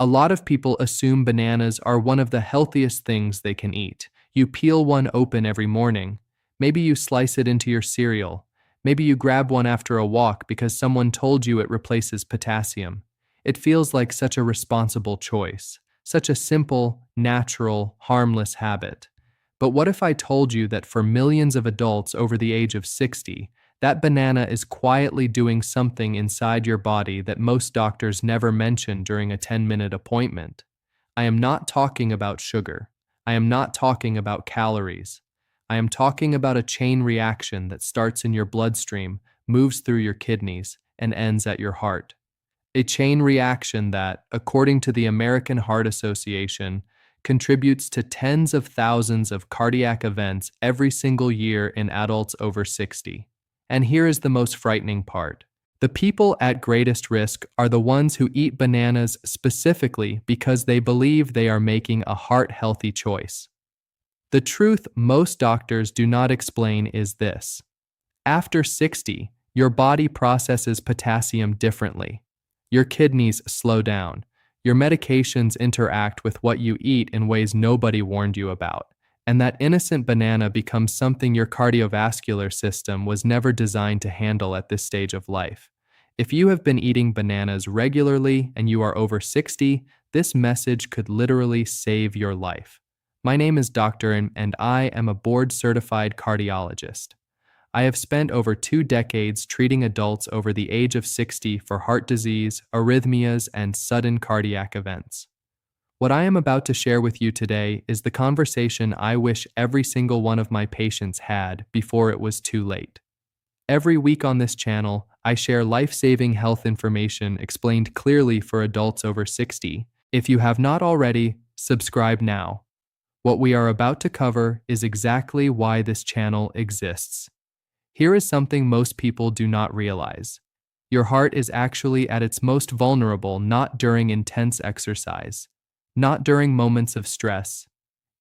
A lot of people assume bananas are one of the healthiest things they can eat. You peel one open every morning. Maybe you slice it into your cereal. Maybe you grab one after a walk because someone told you it replaces potassium. It feels like such a responsible choice, such a simple, natural, harmless habit. But what if I told you that for millions of adults over the age of 60, that banana is quietly doing something inside your body that most doctors never mention during a 10-minute appointment? I am not talking about sugar. I am not talking about calories. I am talking about a chain reaction that starts in your bloodstream, moves through your kidneys, and ends at your heart. A chain reaction that, according to the American Heart Association, contributes to tens of thousands of cardiac events every single year in adults over 60. And here is the most frightening part. The people at greatest risk are the ones who eat bananas specifically because they believe they are making a heart-healthy choice. The truth most doctors do not explain is this. After 60, your body processes potassium differently. Your kidneys slow down. Your medications interact with what you eat in ways nobody warned you about. And that innocent banana becomes something your cardiovascular system was never designed to handle at this stage of life. If you have been eating bananas regularly and you are over 60, this message could literally save your life. My name is Doctor and I am a board-certified cardiologist. I have spent over 2 decades treating adults over the age of 60 for heart disease, arrhythmias, and sudden cardiac events. What I am about to share with you today is the conversation I wish every single one of my patients had before it was too late. Every week on this channel, I share life-saving health information explained clearly for adults over 60. If you have not already, subscribe now. What we are about to cover is exactly why this channel exists. Here is something most people do not realize. Your heart is actually at its most vulnerable not during intense exercise. Not during moments of stress.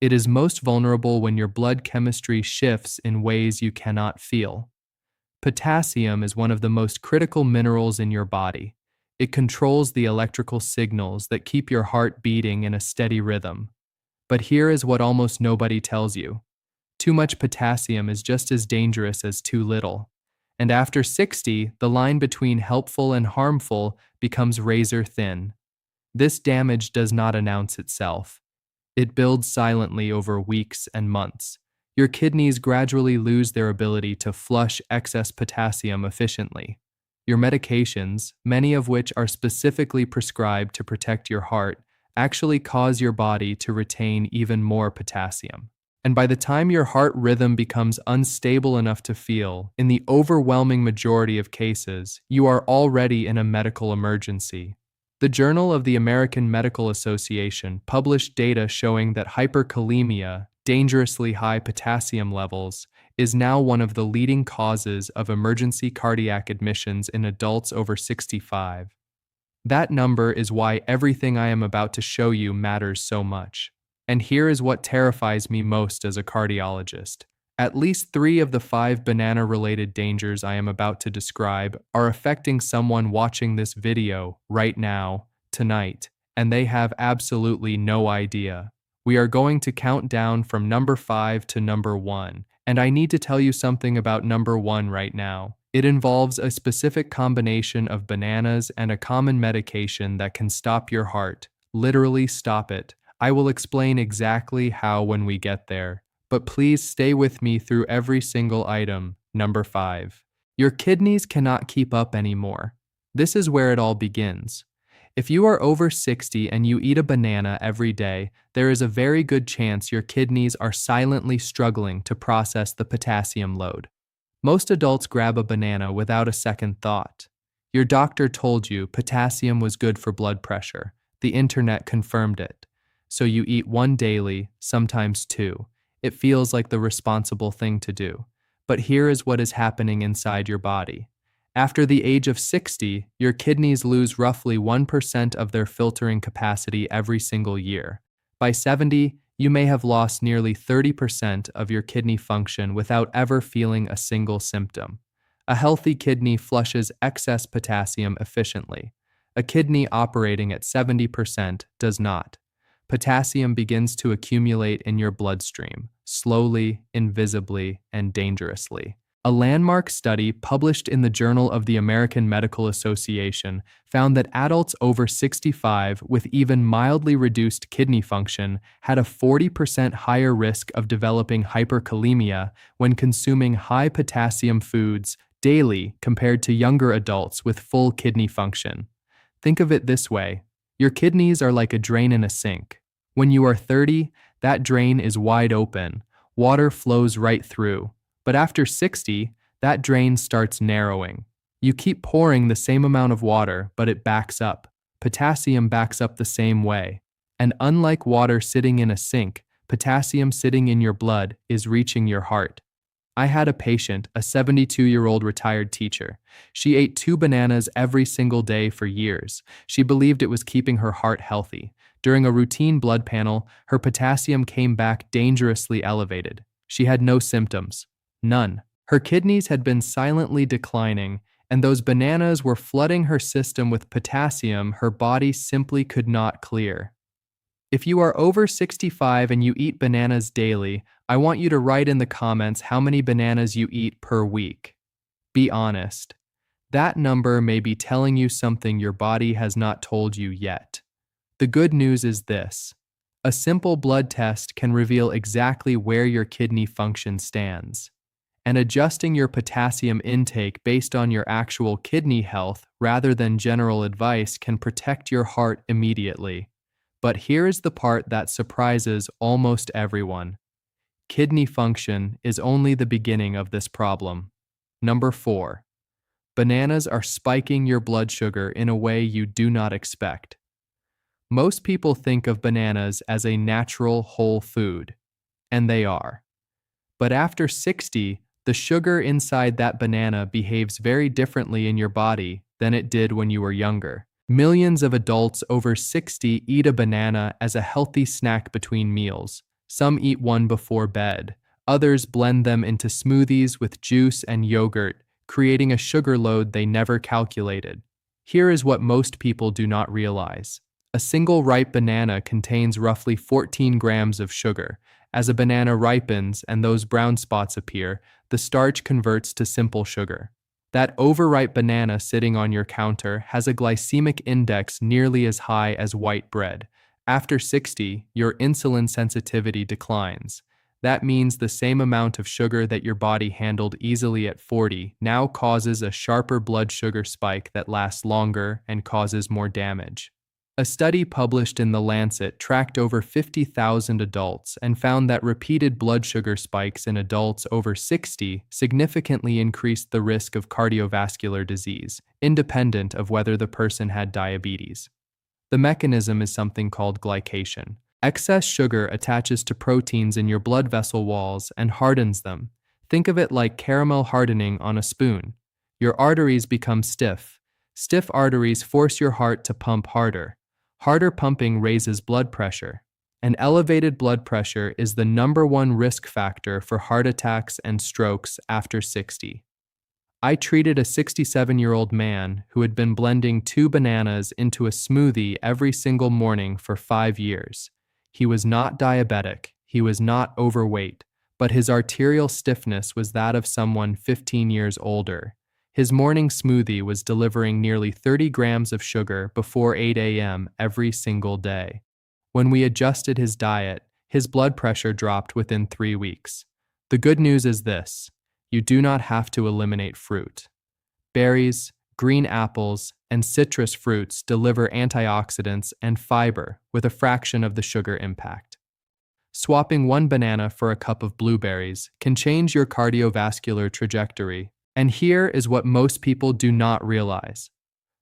It is most vulnerable when your blood chemistry shifts in ways you cannot feel. Potassium is one of the most critical minerals in your body. It controls the electrical signals that keep your heart beating in a steady rhythm. But here is what almost nobody tells you. Too much potassium is just as dangerous as too little. And after 60, the line between helpful and harmful becomes razor thin. This damage does not announce itself. It builds silently over weeks and months. Your kidneys gradually lose their ability to flush excess potassium efficiently. Your medications, many of which are specifically prescribed to protect your heart, actually cause your body to retain even more potassium. And by the time your heart rhythm becomes unstable enough to feel, in the overwhelming majority of cases, you are already in a medical emergency. The Journal of the American Medical Association published data showing that hyperkalemia, dangerously high potassium levels, is now one of the leading causes of emergency cardiac admissions in adults over 65. That number is why everything I am about to show you matters so much. And here is what terrifies me most as a cardiologist. At least 3 of the 5 banana-related dangers I am about to describe are affecting someone watching this video right now, tonight, and they have absolutely no idea. We are going to count down from number 5 to number 1, and I need to tell you something about number 1 right now. It involves a specific combination of bananas and a common medication that can stop your heart, literally stop it. I will explain exactly how when we get there. But please stay with me through every single item. Number 5. Your kidneys cannot keep up anymore. This is where it all begins. If you are over 60 and you eat a banana every day, there is a very good chance your kidneys are silently struggling to process the potassium load. Most adults grab a banana without a second thought. Your doctor told you potassium was good for blood pressure. The internet confirmed it. So you eat 1 daily, sometimes 2. It feels like the responsible thing to do. But here is what is happening inside your body. After the age of 60, your kidneys lose roughly 1% of their filtering capacity every single year. By 70, you may have lost nearly 30% of your kidney function without ever feeling a single symptom. A healthy kidney flushes excess potassium efficiently. A kidney operating at 70% does not. Potassium begins to accumulate in your bloodstream, slowly, invisibly, and dangerously. A landmark study published in the Journal of the American Medical Association found that adults over 65 with even mildly reduced kidney function had a 40% higher risk of developing hyperkalemia when consuming high potassium foods daily compared to younger adults with full kidney function. Think of it this way: your kidneys are like a drain in a sink. When you are 30, that drain is wide open. Water flows right through. But after 60, that drain starts narrowing. You keep pouring the same amount of water, but it backs up. Potassium backs up the same way. And unlike water sitting in a sink, potassium sitting in your blood is reaching your heart. I had a patient, a 72-year-old retired teacher. She ate 2 bananas every single day for years. She believed it was keeping her heart healthy. During a routine blood panel, her potassium came back dangerously elevated. She had no symptoms. None. Her kidneys had been silently declining, and those bananas were flooding her system with potassium her body simply could not clear. If you are over 65 and you eat bananas daily, I want you to write in the comments how many bananas you eat per week. Be honest. That number may be telling you something your body has not told you yet. The good news is this: a simple blood test can reveal exactly where your kidney function stands. And adjusting your potassium intake based on your actual kidney health rather than general advice can protect your heart immediately. But here is the part that surprises almost everyone. Kidney function is only the beginning of this problem. Number 4. Bananas are spiking your blood sugar in a way you do not expect. Most people think of bananas as a natural whole food, and they are. But after 60, the sugar inside that banana behaves very differently in your body than it did when you were younger. Millions of adults over 60 eat a banana as a healthy snack between meals. Some eat one before bed. Others blend them into smoothies with juice and yogurt, creating a sugar load they never calculated. Here is what most people do not realize. A single ripe banana contains roughly 14 grams of sugar. As a banana ripens and those brown spots appear, the starch converts to simple sugar. That overripe banana sitting on your counter has a glycemic index nearly as high as white bread. After 60, your insulin sensitivity declines. That means the same amount of sugar that your body handled easily at 40 now causes a sharper blood sugar spike that lasts longer and causes more damage. A study published in The Lancet tracked over 50,000 adults and found that repeated blood sugar spikes in adults over 60 significantly increased the risk of cardiovascular disease, independent of whether the person had diabetes. The mechanism is something called glycation. Excess sugar attaches to proteins in your blood vessel walls and hardens them. Think of it like caramel hardening on a spoon. Your arteries become stiff. Stiff arteries force your heart to pump harder. Harder pumping raises blood pressure, and elevated blood pressure is the #1 risk factor for heart attacks and strokes after 60. I treated a 67-year-old man who had been blending 2 bananas into a smoothie every single morning for 5 years. He was not diabetic, he was not overweight, but his arterial stiffness was that of someone 15 years older. His morning smoothie was delivering nearly 30 grams of sugar before 8 a.m. every single day. When we adjusted his diet, his blood pressure dropped within 3 weeks. The good news is this: you do not have to eliminate fruit. Berries, green apples, and citrus fruits deliver antioxidants and fiber with a fraction of the sugar impact. Swapping 1 banana for a cup of blueberries can change your cardiovascular trajectory. And here is what most people do not realize.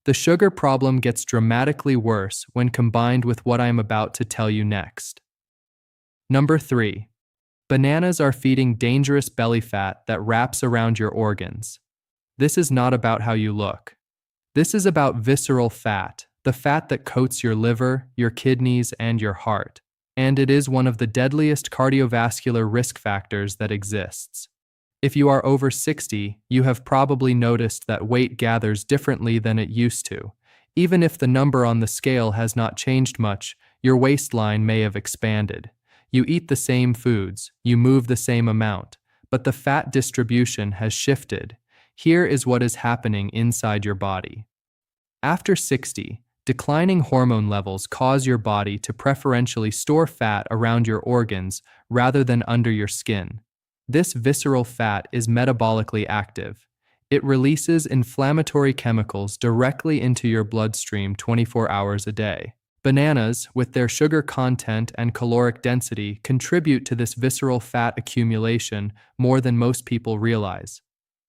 The sugar problem gets dramatically worse when combined with what I am about to tell you next. Number 3. Bananas are feeding dangerous belly fat that wraps around your organs. This is not about how you look. This is about visceral fat, the fat that coats your liver, your kidneys, and your heart. And it is one of the deadliest cardiovascular risk factors that exists. If you are over 60, you have probably noticed that weight gathers differently than it used to. Even if the number on the scale has not changed much, your waistline may have expanded. You eat the same foods, you move the same amount, but the fat distribution has shifted. Here is what is happening inside your body. After 60, declining hormone levels cause your body to preferentially store fat around your organs rather than under your skin. This visceral fat is metabolically active. It releases inflammatory chemicals directly into your bloodstream 24 hours a day. Bananas, with their sugar content and caloric density, contribute to this visceral fat accumulation more than most people realize.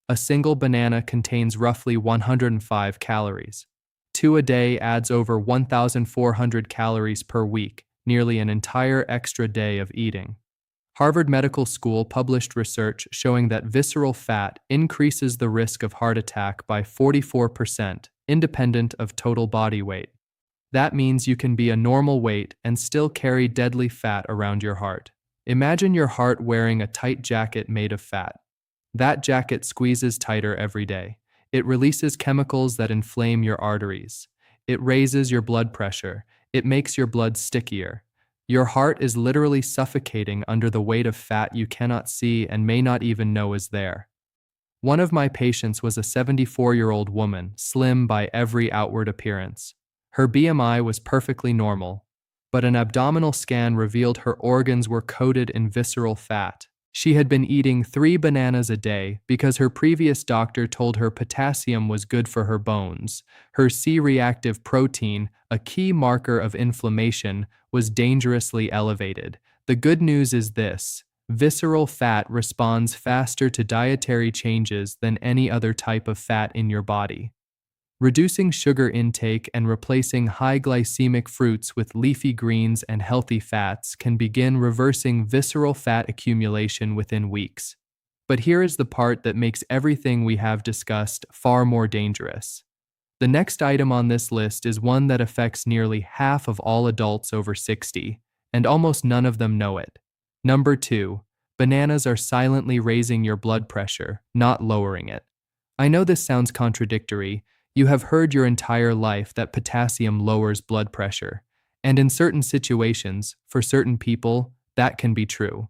A single banana contains roughly 105 calories. 2 a day adds over 1,400 calories per week, nearly an entire extra day of eating. Harvard Medical School published research showing that visceral fat increases the risk of heart attack by 44%, independent of total body weight. That means you can be a normal weight and still carry deadly fat around your heart. Imagine your heart wearing a tight jacket made of fat. That jacket squeezes tighter every day. It releases chemicals that inflame your arteries. It raises your blood pressure. It makes your blood stickier. Your heart is literally suffocating under the weight of fat you cannot see and may not even know is there. One of my patients was a 74-year-old woman, slim by every outward appearance. Her BMI was perfectly normal, but an abdominal scan revealed her organs were coated in visceral fat. She had been eating 3 bananas a day because her previous doctor told her potassium was good for her bones. Her C-reactive protein, a key marker of inflammation, was dangerously elevated. The good news is this: visceral fat responds faster to dietary changes than any other type of fat in your body. Reducing sugar intake and replacing high glycemic fruits with leafy greens and healthy fats can begin reversing visceral fat accumulation within weeks. But here is the part that makes everything we have discussed far more dangerous. The next item on this list is one that affects nearly half of all adults over 60, and almost none of them know it. Number 2, bananas are silently raising your blood pressure, not lowering it. I know this sounds contradictory. You have heard your entire life that potassium lowers blood pressure, and in certain situations, for certain people, that can be true.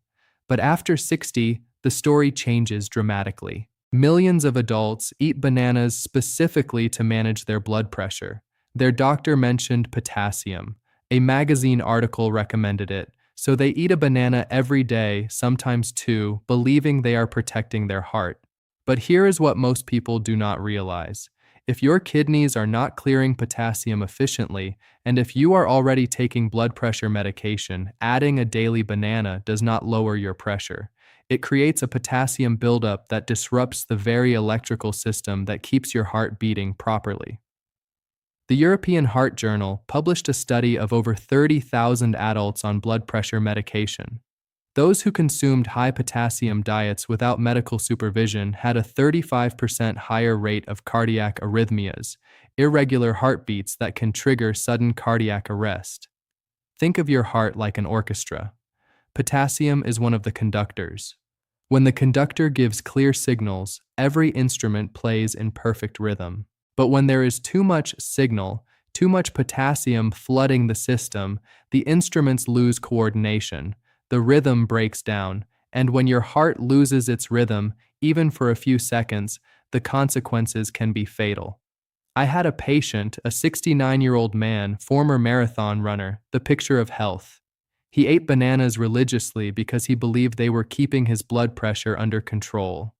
But after 60, the story changes dramatically. Millions of adults eat bananas specifically to manage their blood pressure. Their doctor mentioned potassium. A magazine article recommended it, so they eat a banana every day, sometimes 2, believing they are protecting their heart. But here is what most people do not realize. If your kidneys are not clearing potassium efficiently, and if you are already taking blood pressure medication, adding a daily banana does not lower your pressure. It creates a potassium buildup that disrupts the very electrical system that keeps your heart beating properly. The European Heart Journal published a study of over 30,000 adults on blood pressure medication. Those who consumed high potassium diets without medical supervision had a 35% higher rate of cardiac arrhythmias, irregular heartbeats that can trigger sudden cardiac arrest. Think of your heart like an orchestra. Potassium is one of the conductors. When the conductor gives clear signals, every instrument plays in perfect rhythm. But when there is too much signal, too much potassium flooding the system, the instruments lose coordination. The rhythm breaks down, and when your heart loses its rhythm, even for a few seconds, the consequences can be fatal. I had a patient, a 69-year-old man, former marathon runner, the picture of health. He ate bananas religiously because he believed they were keeping his blood pressure under control.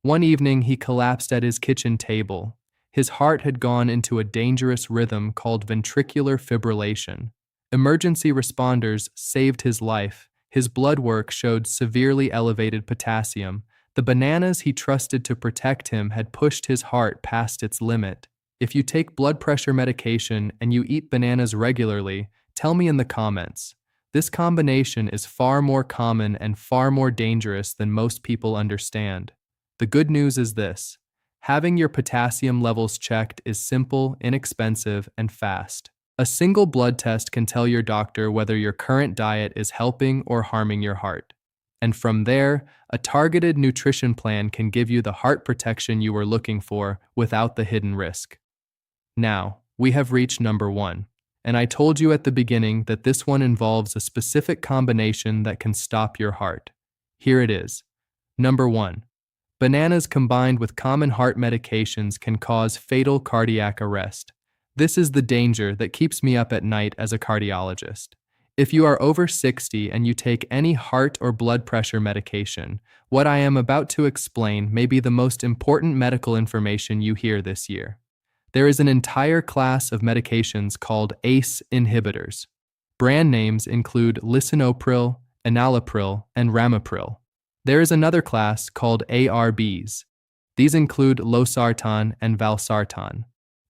One evening, he collapsed at his kitchen table. His heart had gone into a dangerous rhythm called ventricular fibrillation. Emergency responders saved his life. His blood work showed severely elevated potassium. The bananas he trusted to protect him had pushed his heart past its limit. If you take blood pressure medication and you eat bananas regularly, tell me in the comments. This combination is far more common and far more dangerous than most people understand. The good news is this: having your potassium levels checked is simple, inexpensive, and fast. A single blood test can tell your doctor whether your current diet is helping or harming your heart. And from there, a targeted nutrition plan can give you the heart protection you were looking for without the hidden risk. Now, We have reached number 1. And I told you at the beginning that this one involves a specific combination that can stop your heart. Here it is. Number 1. Bananas combined with common heart medications can cause fatal cardiac arrest. This is the danger that keeps me up at night as a cardiologist. If you are over 60 and you take any heart or blood pressure medication, what I am about to explain may be the most important medical information you hear this year. There is an entire class of medications called ACE inhibitors. Brand names include lisinopril, enalapril, and ramipril. There is another class called ARBs. These include losartan and valsartan.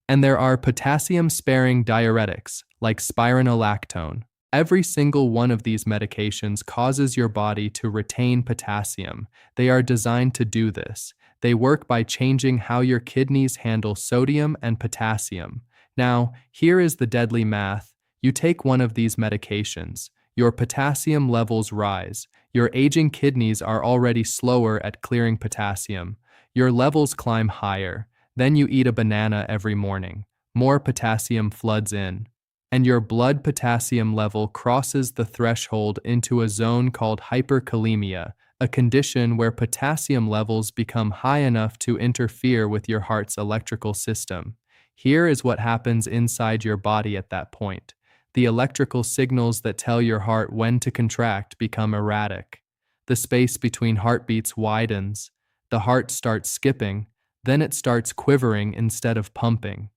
And there are potassium-sparing diuretics like spironolactone. Every single one of these medications causes your body to retain potassium. They are designed to do this. They work by changing how your kidneys handle sodium and potassium. Now, here is the deadly math. You take one of these medications. Your potassium levels rise. Your aging kidneys are already slower at clearing potassium. Your levels climb higher. Then you eat a banana every morning. More potassium floods in. And your blood potassium level crosses the threshold into a zone called hyperkalemia, a condition where potassium levels become high enough to interfere with your heart's electrical system. Here is what happens inside your body at that point. The electrical signals that tell your heart when to contract become erratic. The space between heartbeats widens. The heart starts skipping, then it starts quivering instead of pumping.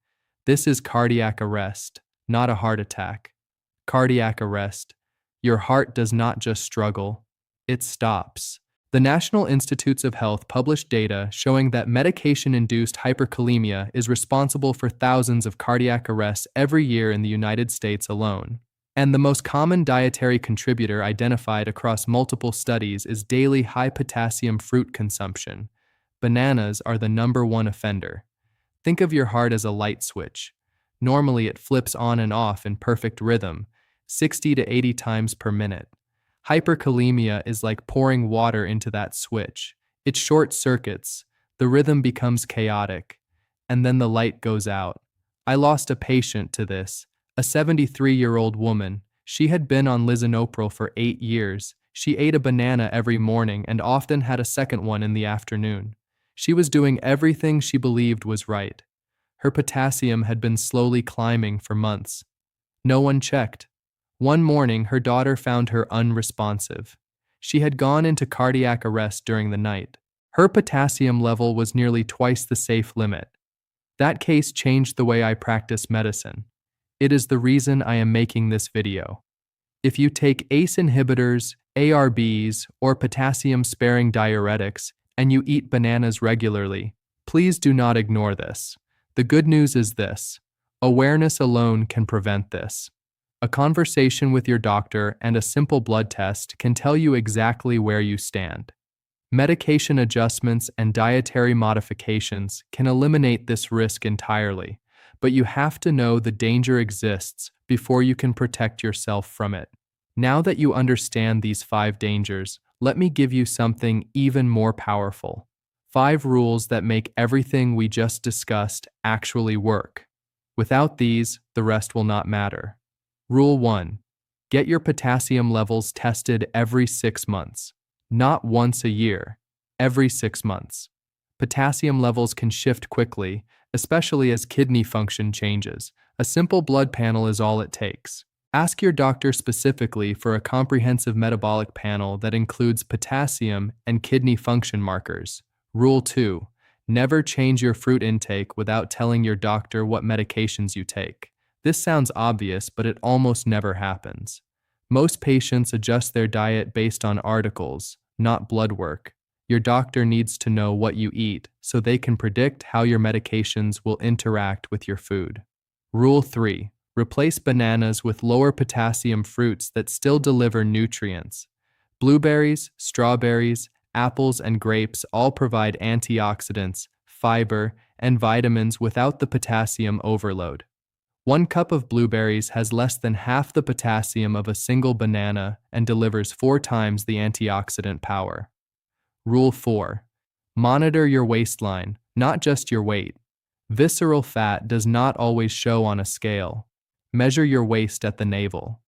This is cardiac arrest, not a heart attack. Cardiac arrest. Your heart does not just struggle, it stops. The National Institutes of Health published data showing that medication-induced hyperkalemia is responsible for thousands of cardiac arrests every year in the United States alone. And the most common dietary contributor identified across multiple studies is daily high-potassium fruit consumption. Bananas are the number one offender. Think of your heart as a light switch. Normally it flips on and off in perfect rhythm, 60 to 80 times per minute. Hyperkalemia is like pouring water into that switch. It short circuits, the rhythm becomes chaotic, and then the light goes out. I lost a patient to this, a 73-year-old woman. She had been on lisinopril for 8 years. She ate a banana every morning and often had a second one in the afternoon. She was doing everything she believed was right. Her potassium had been slowly climbing for months. No one checked. One morning, her daughter found her unresponsive. She had gone into cardiac arrest during the night. Her potassium level was nearly twice the safe limit. That case changed the way I practice medicine. It is the reason I am making this video. If you take ACE inhibitors, ARBs, or potassium-sparing diuretics, and you eat bananas regularly, please do not ignore this. The good news is this: awareness alone can prevent this. A conversation with your doctor and a simple blood test can tell you exactly where you stand. Medication adjustments and dietary modifications can eliminate this risk entirely, but you have to know the danger exists before you can protect yourself from it. Now that you understand these 5 dangers, let me give you something even more powerful. 5 rules that make everything we just discussed actually work. Without these, the rest will not matter. Rule 1. Get your potassium levels tested every 6 months. Not once a year, every 6 months. Potassium levels can shift quickly, especially as kidney function changes. A simple blood panel is all it takes. Ask your doctor specifically for a comprehensive metabolic panel that includes potassium and kidney function markers. Rule 2. Never change your fruit intake without telling your doctor what medications you take. This sounds obvious, but it almost never happens. Most patients adjust their diet based on articles, not blood work. Your doctor needs to know what you eat so they can predict how your medications will interact with your food. Rule 3. Replace bananas with lower potassium fruits that still deliver nutrients. Blueberries, strawberries, apples, and grapes all provide antioxidants, fiber, and vitamins without the potassium overload. 1 cup of blueberries has less than half the potassium of a single banana and delivers 4 times the antioxidant power. Rule 4. Monitor your waistline, not just your weight. Visceral fat does not always show on a scale. Measure your waist at the navel.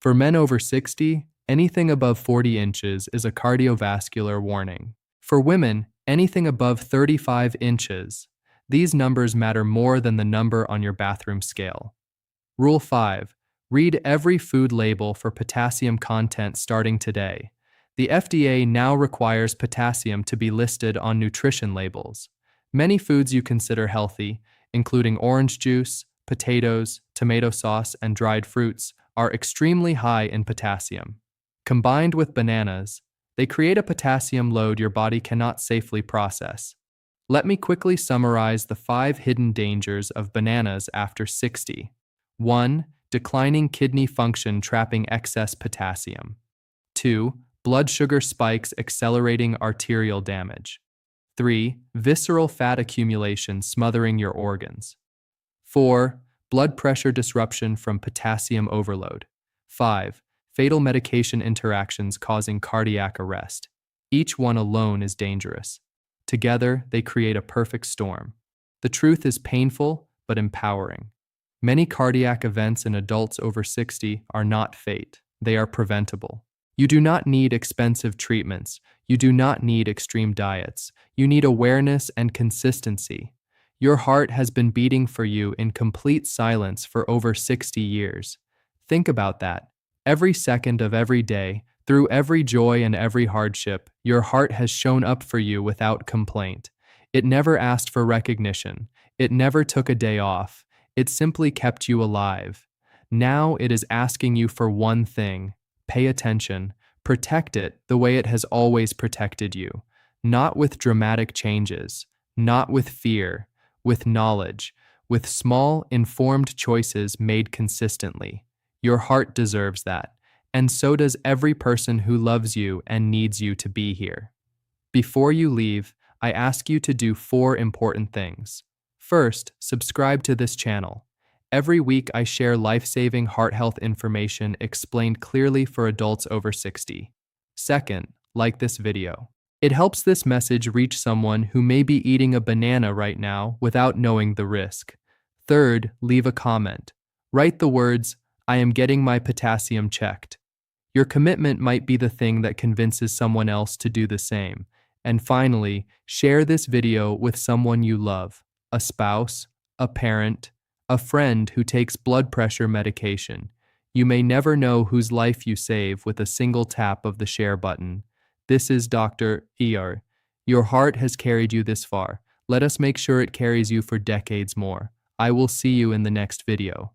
For men over 60, anything above 40 inches is a cardiovascular warning. For women, anything above 35 inches. These numbers matter more than the number on your bathroom scale. Rule 5. Read every food label for potassium content starting today. The FDA now requires potassium to be listed on nutrition labels. Many foods you consider healthy, including orange juice, potatoes, tomato sauce, and dried fruits, are extremely high in potassium. Combined with bananas, they create a potassium load your body cannot safely process. Let me quickly summarize the 5 hidden dangers of bananas after 60. 1. Declining kidney function trapping excess potassium. 2. Blood sugar spikes accelerating arterial damage. 3. Visceral fat accumulation smothering your organs. 4. Blood pressure disruption from potassium overload. 5. Fatal medication interactions causing cardiac arrest. Each one alone is dangerous. Together, they create a perfect storm. The truth is painful, but empowering. Many cardiac events in adults over 60 are not fate. They are preventable. You do not need expensive treatments. You do not need extreme diets. You need awareness and consistency. Your heart has been beating for you in complete silence for over 60 years. Think about that. Every second of every day, through every joy and every hardship, your heart has shown up for you without complaint. It never asked for recognition. It never took a day off. It simply kept you alive. Now it is asking you for one thing. Pay attention. Protect it the way it has always protected you. Not with dramatic changes, not with fear, with knowledge, with small, informed choices made consistently. Your heart deserves that, and so does every person who loves you and needs you to be here. Before you leave, I ask you to do 4 important things. First, subscribe to this channel. Every week I share life-saving heart health information explained clearly for adults over 60. Second, like this video. It helps this message reach someone who may be eating a banana right now without knowing the risk. Third, leave a comment. Write the words, "I am getting my potassium checked." Your commitment might be the thing that convinces someone else to do the same. And finally, share this video with someone you love, a spouse, a parent, a friend who takes blood pressure medication. You may never know whose life you save with a single tap of the share button. This is Dr. ER. Your heart has carried you this far. Let us make sure it carries you for decades more. I will see you in the next video.